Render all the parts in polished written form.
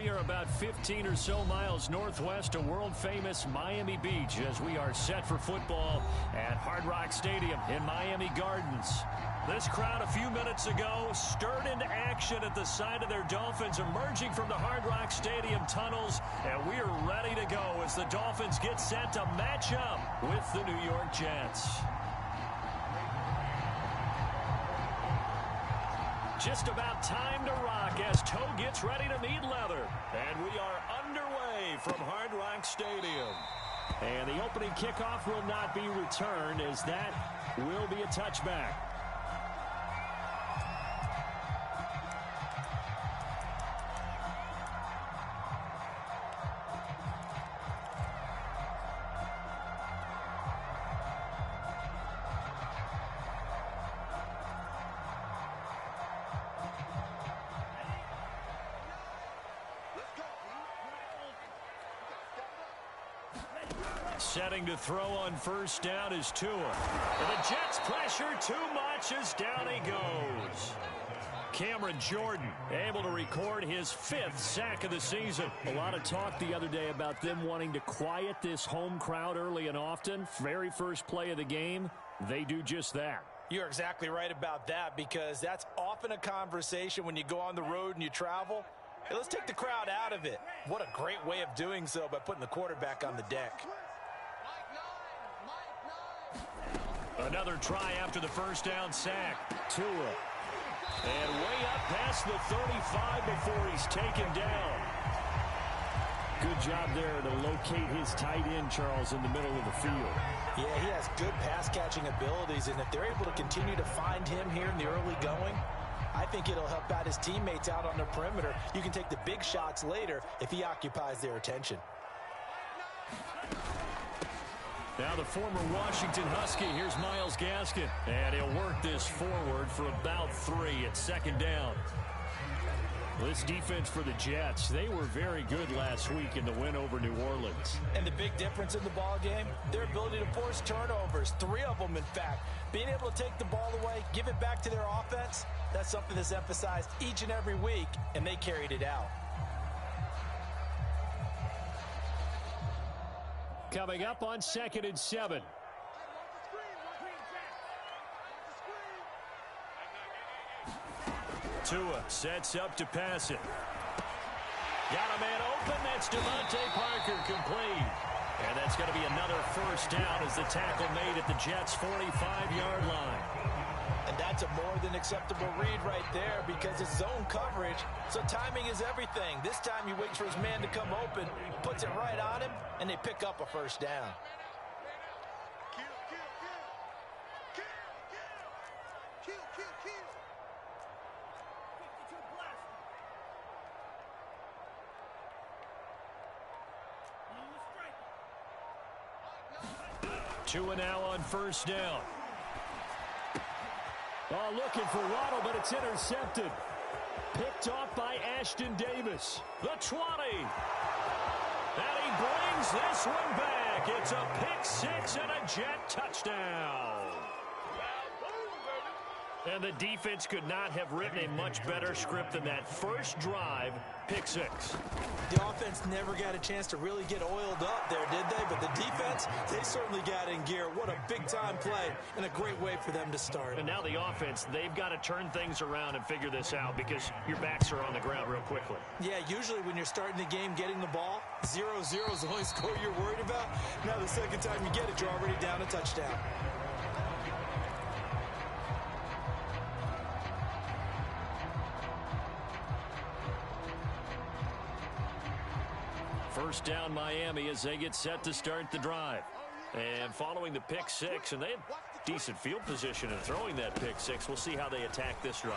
We are about 15 or so miles northwest of world-famous Miami Beach as we are set for football at Hard Rock Stadium in Miami Gardens. This crowd a few minutes ago stirred into action at the sight of their Dolphins emerging from the Hard Rock Stadium tunnels, and we are ready to go as the Dolphins get set to match up with the New York Jets. Just about time to rock as Toe gets ready to meet leather. And we are underway from Hard Rock Stadium. And the opening kickoff will not be returned as that will be a touchback. Setting to throw on first down is Tua. And the Jets pressure too much as down he goes. Cameron Jordan able to record his 5th sack of the season. A lot of talk the other day about them wanting to quiet this home crowd early and often. Very first play of the game, they do just that. You're exactly right about that, because that's often a conversation when you go on the road and you travel. Hey, let's take the crowd out of it. What a great way of doing so by putting the quarterback on the deck. Another try after the first down sack. Tua. And way up past the 35 before he's taken down. Good job there to locate his tight end, Charles, in the middle of the field. Yeah, he has good pass-catching abilities, and if they're able to continue to find him here in the early going, I think it'll help out his teammates out on the perimeter. You can take the big shots later if he occupies their attention. Now the former Washington Husky, here's Myles Gaskin. And he'll work this forward for about 3 at second down. This defense for the Jets, they were very good last week in the win over New Orleans. And the big difference in the ball game, their ability to force turnovers, 3 of them in fact. Being able to take the ball away, give it back to their offense, that's something that's emphasized each and every week, and they carried it out. Coming up on 2nd and 7. Tua sets up to pass it. Got a man open. That's Devontae Parker complete. And that's going to be another first down as the tackle made at the Jets' 45-yard line. And that's a more than acceptable read right there, because it's zone coverage, so timing is everything. This time he waits for his man to come open, puts it right on him, and they pick up a first down. Tua now on first down. Oh, looking for Waddle, but it's intercepted. Picked off by Ashton Davis. The 20. And he brings this one back. It's a pick 6 and a Jet touchdown. And the defense could not have written a much better script than that first drive, pick 6. The offense never got a chance to really get oiled up there, did they? But the defense, they certainly got in gear. What a big-time play and a great way for them to start. And now the offense, they've got to turn things around and figure this out, because your backs are on the ground real quickly. Yeah, usually when you're starting the game getting the ball, 0-0 is the only score you're worried about. Now the second time you get it, you're already down a touchdown. First down Miami as they get set to start the drive. And following the pick 6, and they have decent field position in throwing that pick 6. We'll see how they attack this drive.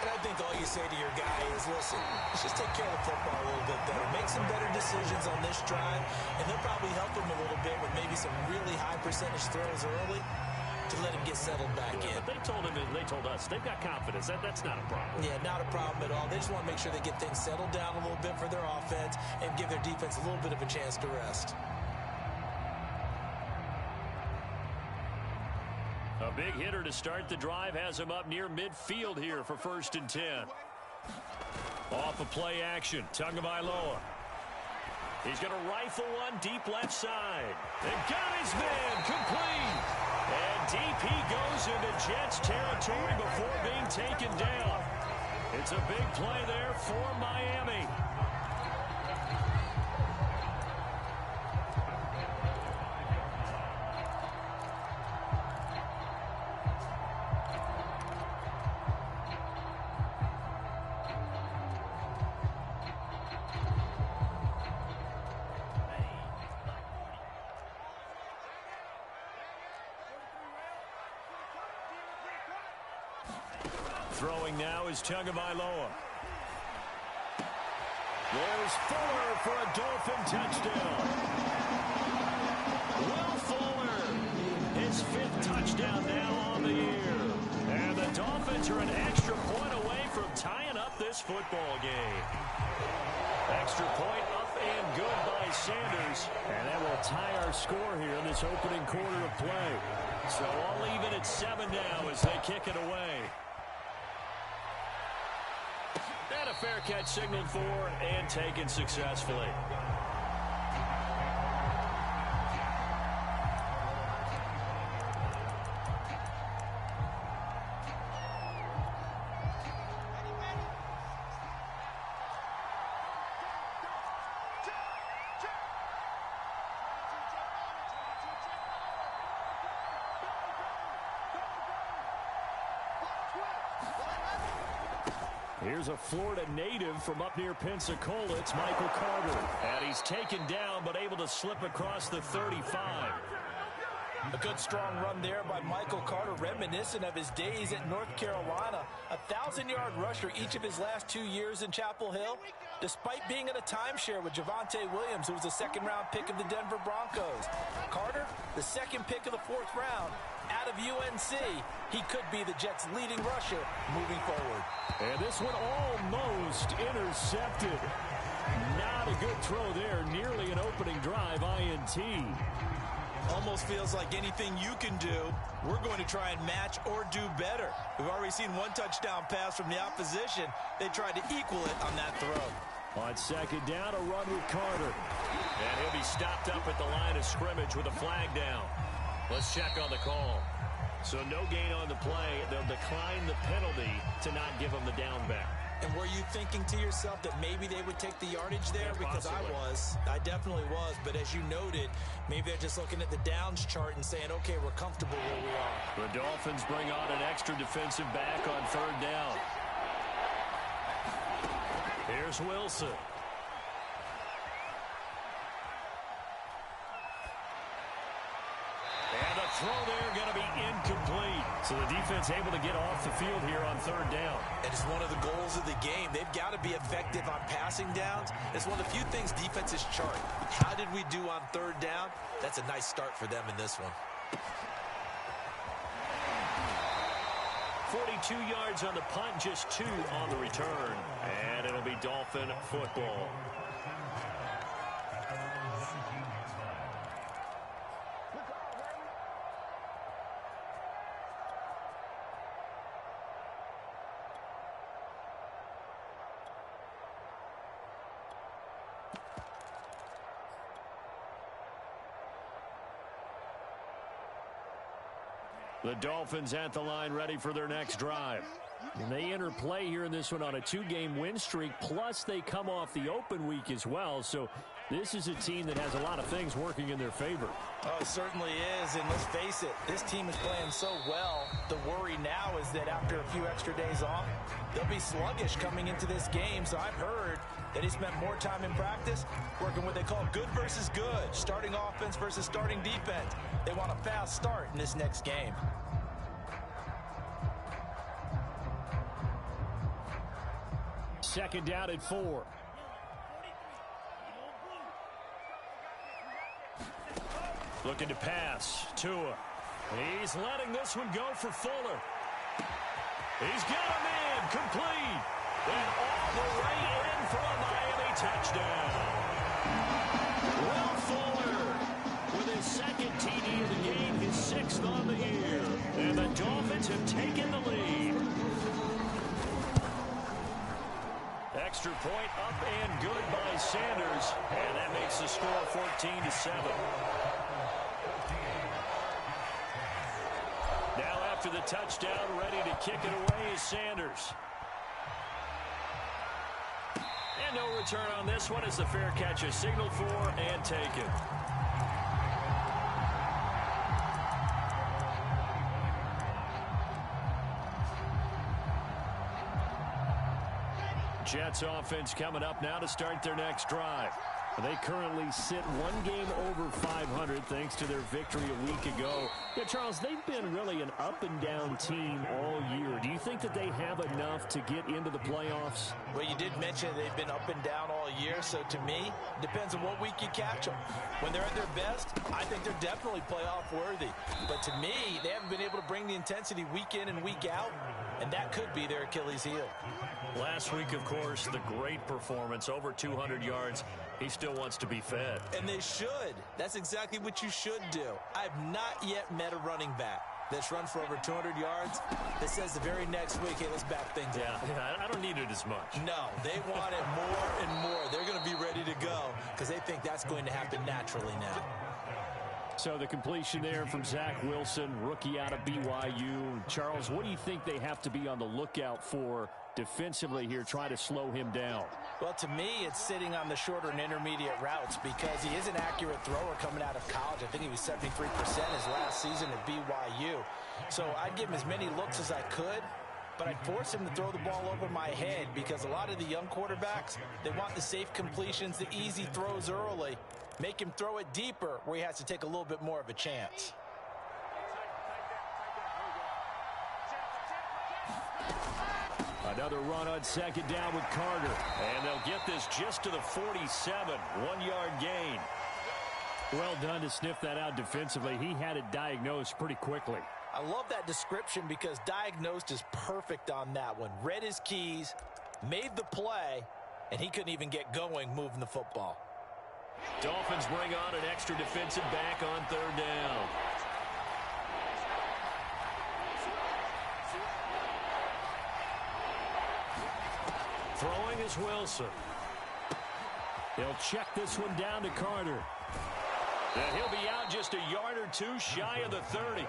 And I think all you say to your guy is, listen, let's just take care of the football a little bit better. Make some better decisions on this drive, and he'll probably help him a little bit with maybe some really high percentage throws early to let him get settled back in. They told him, and they told us, they've got confidence. That's not a problem. Yeah, not a problem at all. They just want to make sure they get things settled down a little bit for their offense and give their defense a little bit of a chance to rest. A big hitter to start the drive has him up near midfield here for 1st and 10. Off of play action, Tagovailoa. He's going to rifle one deep left side. And got his man complete. And deep he goes into Jets territory before being taken down. It's a big play there for Miami. Throwing now is Tagovailoa. There's Fuller for a Dolphin touchdown. Will Fuller, his 5th touchdown now on the year. And the Dolphins are an extra point away from tying up this football game. Extra point up and good by Sanders. And that will tie our score here in this opening quarter of play. So I'll leave it at 7 now as they kick it away. And a fair catch signaled for and taken successfully. Here's a Florida native from up near Pensacola. It's Michael Carter. And he's taken down but able to slip across the 35. A good strong run there by Michael Carter, reminiscent of his days at North Carolina. A 1,000-yard rusher each of his last 2 years in Chapel Hill. Despite being in a timeshare with Javonte Williams, who was a second-round pick of the Denver Broncos. Carter, the second pick of the 4th round. Out of UNC, he could be the Jets' leading rusher moving forward. And this one almost intercepted. Not a good throw there. Nearly an opening drive INT. Almost feels like anything you can do, we're going to try and match or do better. We've already seen one touchdown pass from the opposition. They tried to equal it on that throw. On second down, a run with Carter. And he'll be stopped up at the line of scrimmage with a flag down. Let's check on the call. So no gain on the play. They'll decline the penalty to not give him the down back. And were you thinking to yourself that maybe they would take the yardage there? Yeah, because I definitely was. But as you noted, maybe they're just looking at the downs chart and saying, okay, we're comfortable where we are. The Dolphins bring on an extra defensive back on 3rd down. Here's Wilson. And a throw there going to be incomplete. So the defense able to get off the field here on 3rd down. And it's one of the goals of the game. They've got to be effective on passing downs. It's one of the few things defenses chart. How did we do on 3rd down? That's a nice start for them in this one. 42 yards on the punt, just 2 on the return. And it'll be Dolphin football. The Dolphins at the line ready for their next drive. And they enter play here in this one on a 2-game win streak, plus they come off the open week as well. So this is a team that has a lot of things working in their favor. Oh, it certainly is, and let's face it, this team is playing so well. The worry now is that after a few extra days off, they'll be sluggish coming into this game. So I've heard that he spent more time in practice working what they call good versus good, starting offense versus starting defense. They want a fast start in this next game. Second down at 4. Looking to pass. Tua. He's letting this one go for Fuller. He's got him in. Complete. And all the way in for a Miami touchdown. Will Fuller with his second TD of the game, his 6th on the year. And the Dolphins have taken the lead. Extra point up and good by Sanders. And that makes the score 14-7. Now after the touchdown, ready to kick it away is Sanders. And no return on this one as the fair catch is signaled for and taken. Jets offense coming up now to start their next drive. They currently sit one game over 500 thanks to their victory a week ago. Yeah, Charles, they've been really an up-and-down team all year. Do you think that they have enough to get into the playoffs? Well, you did mention they've been up and down all year, so to me, it depends on what week you catch them. When they're at their best, I think they're definitely playoff worthy. But to me, they haven't been able to bring the intensity week in and week out, and that could be their Achilles heel. Last week, of course, the great performance, over 200 yards. He still wants to be fed. And they should. That's exactly what you should do. I've not yet met a running back that's run for over 200 yards that says the very next week, hey, let's back things up. Yeah, I don't need it as much. No, they want it more and more. They're going to be ready to go because they think that's going to happen naturally now. So the completion there from Zach Wilson, rookie out of BYU. Charles, what do you think they have to be on the lookout for defensively here, trying to slow him down? Well, to me, it's sitting on the shorter and intermediate routes because he is an accurate thrower coming out of college. I think he was 73% his last season at BYU. So I'd give him as many looks as I could, but I'd force him to throw the ball over my head because a lot of the young quarterbacks, they want the safe completions, the easy throws early. Make him throw it deeper where he has to take a little bit more of a chance. Another run on second down with Carter. And they'll get this just to the 47. 1-yard gain. Well done to sniff that out defensively. He had it diagnosed pretty quickly. I love that description because diagnosed is perfect on that one. Read his keys, made the play, and he couldn't even get going moving the football. Dolphins bring on an extra defensive back on third down. Throwing is Wilson. They'll check this one down to Carter. And he'll be out just a yard or two shy of the 30.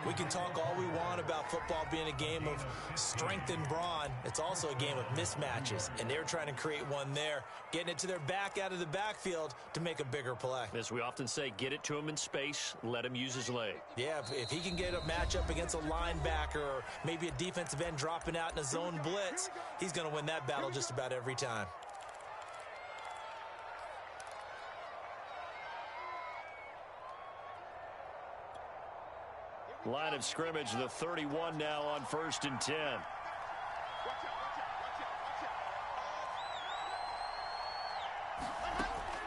We can talk all we want about football being a game of strength and brawn. It's also a game of mismatches, and they're trying to create one there, getting it to their back out of the backfield to make a bigger play. As we often say, get it to him in space, let him use his leg. Yeah, if he can get a matchup against a linebacker or maybe a defensive end dropping out in a zone blitz, he's going to win that battle just about every time. Line of scrimmage, the 31 now on 1st and 10.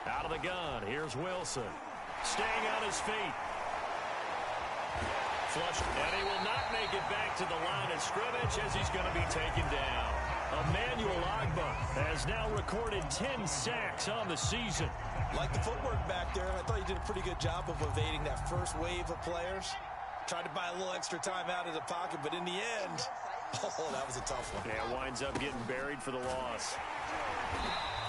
Out of the gun, here's Wilson. Staying on his feet. Flushed, and he will not make it back to the line of scrimmage as he's going to be taken down. Emmanuel Ogbah has now recorded 10 sacks on the season. Like the footwork back there, I thought he did a pretty good job of evading that first wave of players. Tried to buy a little extra time out of the pocket, but in the end, oh, that was a tough one. Yeah, winds up getting buried for the loss.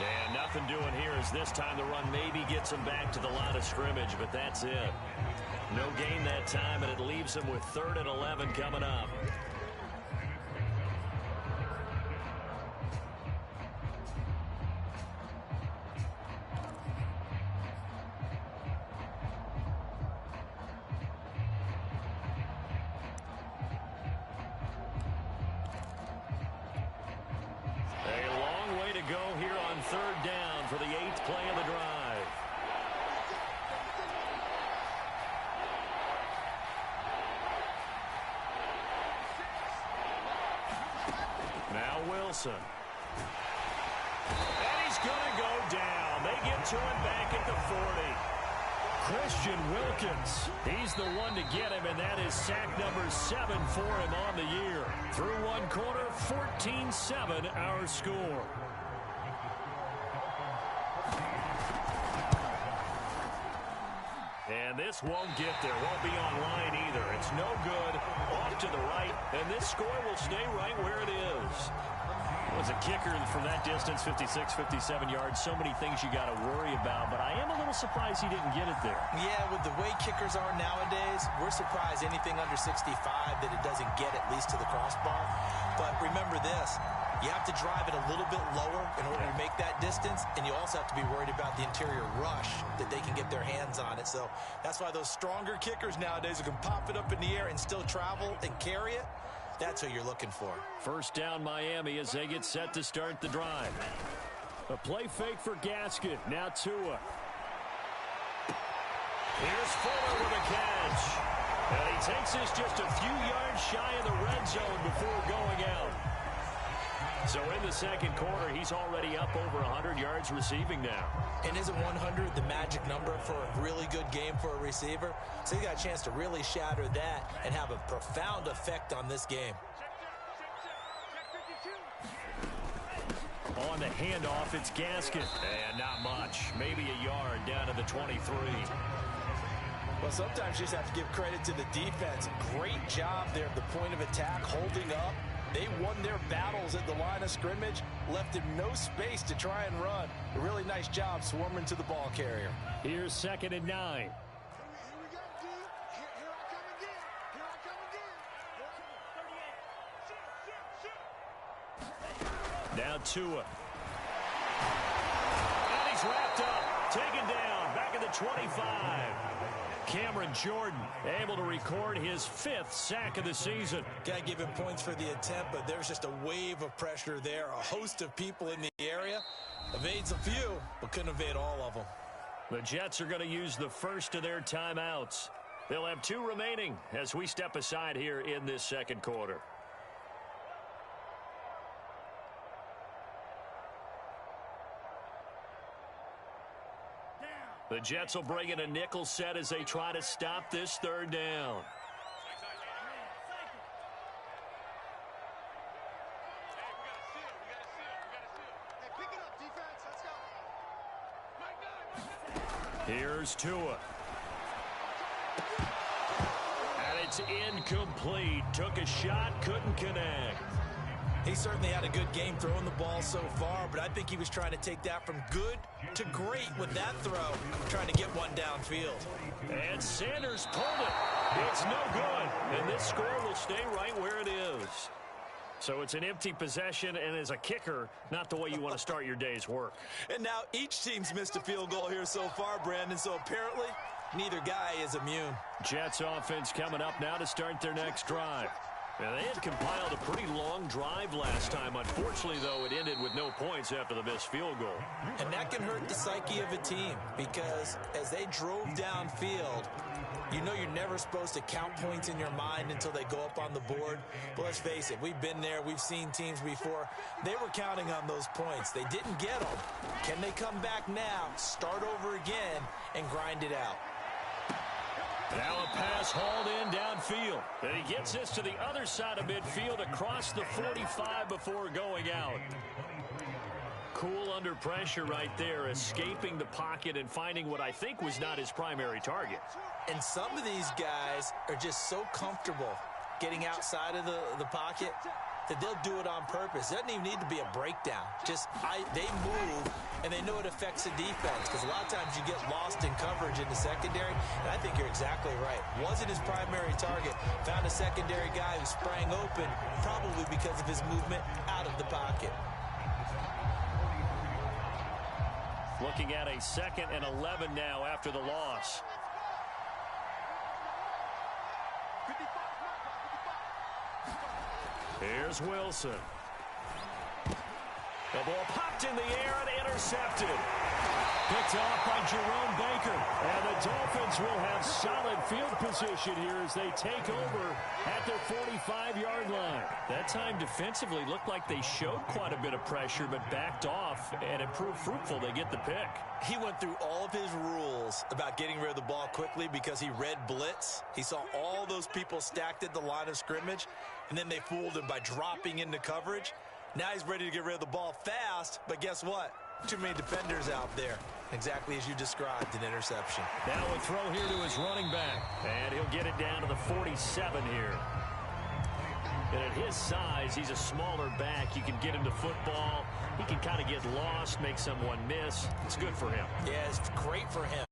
And nothing doing here as this time the run maybe gets him back to the line of scrimmage, but that's it. No gain that time, and it leaves him with 3rd and 11 coming up. Wilson. And he's going to go down. They get to him back at the 40. Christian Wilkins. He's the one to get him, and that is sack number 7 for him on the year. Through one quarter, 14-7 our score. And this won't get there. Won't be online either. It's no good. Off to the right. And this score will stay right where it is. Was it kicker from that distance, 56, 57 yards. So many things you got to worry about, but I am a little surprised he didn't get it there. Yeah, with the way kickers are nowadays, we're surprised anything under 65 that it doesn't get at least to the crossbar. But remember this, you have to drive it a little bit lower in order to make that distance, and you also have to be worried about the interior rush that they can get their hands on it. So that's why those stronger kickers nowadays who can pop it up in the air and still travel and carry it, that's what you're looking for. First down Miami as they get set to start the drive. A play fake for Gaskin. Now Tua. Here's Fuller with a catch. And he takes this just a few yards shy of the red zone before going out. So in the second quarter, he's already up over 100 yards receiving now. And isn't 100 the magic number for a really good game for a receiver? So he got a chance to really shatter that and have a profound effect on this game. On the handoff, it's Gaskin. And not much. Maybe a yard down to the 23. Well, sometimes you just have to give credit to the defense. Great job there at the point of attack, holding up. They won their battles at the line of scrimmage, left him no space to try and run. A really nice job swarming to the ball carrier. Here's 2nd and 9. Now Tua. And he's wrapped up. Taken down. Back at the 25. Cameron Jordan able to record his 5th sack of the season. Got to give him points for the attempt, but there's just a wave of pressure there. A host of people in the area. Evades a few, but couldn't evade all of them. The Jets are going to use the first of their timeouts. They'll have 2 remaining as we step aside here in this second quarter. The Jets will bring in a nickel set as they try to stop this 3rd down. Here's Tua. And it's incomplete. Took a shot, couldn't connect. He certainly had a good game throwing the ball so far, but I think he was trying to take that from good to great with that throw, trying to get one downfield. And Sanders pulled it. It's no good. And this score will stay right where it is. So it's an empty possession, and as a kicker, not the way you want to start your day's work. And now each team's missed a field goal here so far, Brandon, so apparently neither guy is immune. Jets offense coming up now to start their next drive. Now, they had compiled a pretty long drive last time. Unfortunately, though, it ended with no points after the missed field goal. And that can hurt the psyche of a team because as they drove downfield, you know you're never supposed to count points in your mind until they go up on the board. But let's face it, we've been there. We've seen teams before. They were counting on those points. They didn't get them. Can they come back now, start over again, and grind it out? Now a pass hauled in downfield. And he gets this to the other side of midfield across the 45 before going out. Cool under pressure right there, escaping the pocket and finding what I think was not his primary target. And some of these guys are just so comfortable getting outside of the pocket that they'll do it on purpose. It doesn't even need to be a breakdown. They move, and they know it affects the defense because a lot of times you get lost in coverage in the secondary, and I think you're exactly right. Wasn't his primary target. Found a secondary guy who sprang open, probably because of his movement out of the pocket. Looking at a 2nd and 11 now after the loss. Here's Wilson. The ball popped in the air and intercepted. Picked off by Jerome Baker. And the Dolphins will have solid field position here as they take over at their 45-yard line. That time defensively looked like they showed quite a bit of pressure but backed off, and it proved fruitful. They get the pick. He went through all of his rules about getting rid of the ball quickly because he read blitz. He saw all those people stacked at the line of scrimmage, and then they fooled him by dropping into coverage. Now he's ready to get rid of the ball fast, but guess what? Too many defenders out there. Exactly as you described, an interception. Now a throw here to his running back, and he'll get it down to the 47 here. And at his size, he's a smaller back. You can get him to football. He can kind of get lost, make someone miss. It's good for him. Yeah, it's great for him.